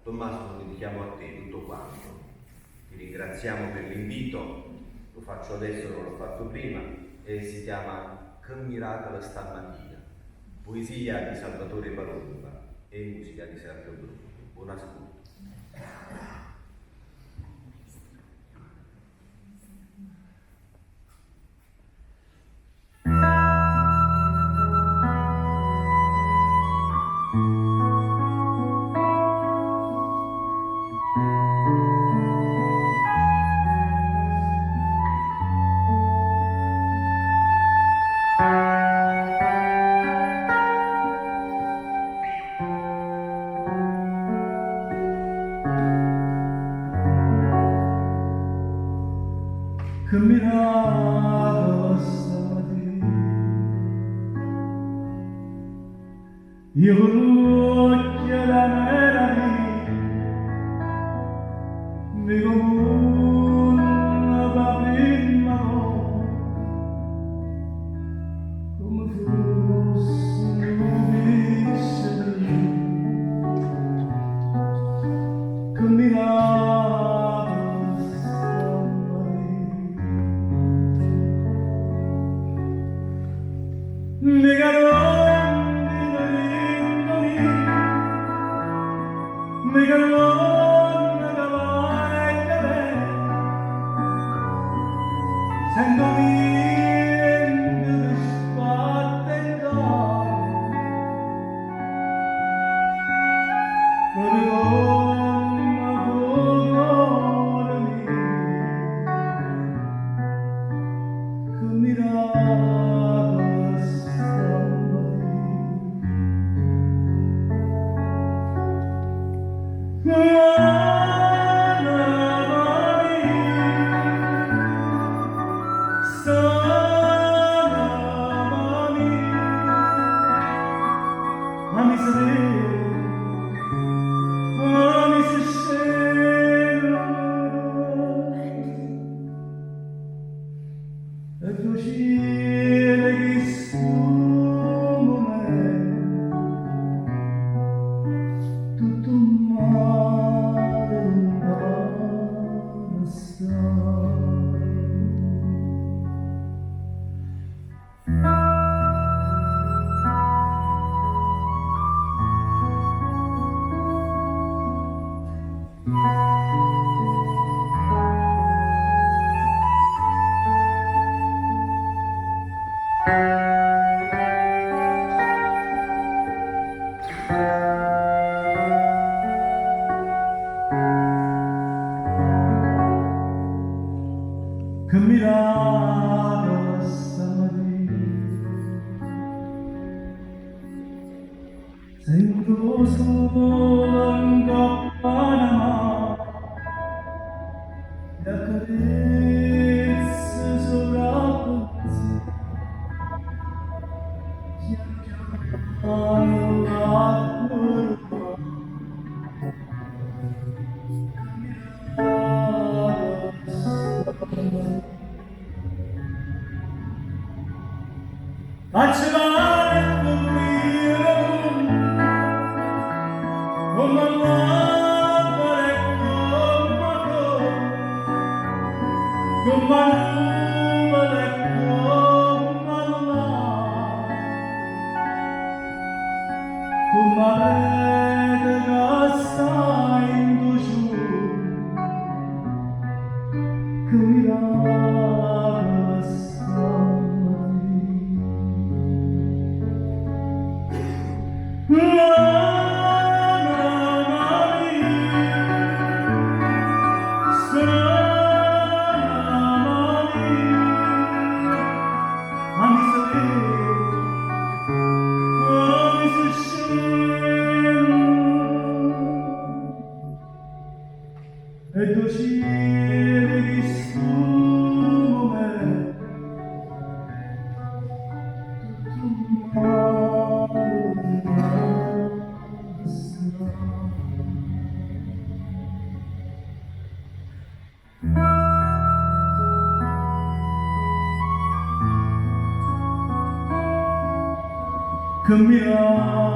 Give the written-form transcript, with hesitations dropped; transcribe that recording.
Tommaso, lo dedichiamo a te tutto quanto. Ti ringraziamo per l'invito, lo faccio adesso, non l'ho fatto prima, e si chiama Che miracolo stamattina, poesia di Salvatore Palomba e musica di Sergio Bruno. Buon ascolto. Che miracolo stamattina, io voglio la meraviglia, mi comuna la prima volta, come fosse un mistero, che miracolo stamattina. Che miracolo stamattina, sento solo un campana, e accarezze sopra il piano l'acqua. Faccio male coprire come l'alba e come nuvole e come l'acqua, come rete che sta in tu che miracolo stamattina. E tu ci vedi stu momento, che miracolo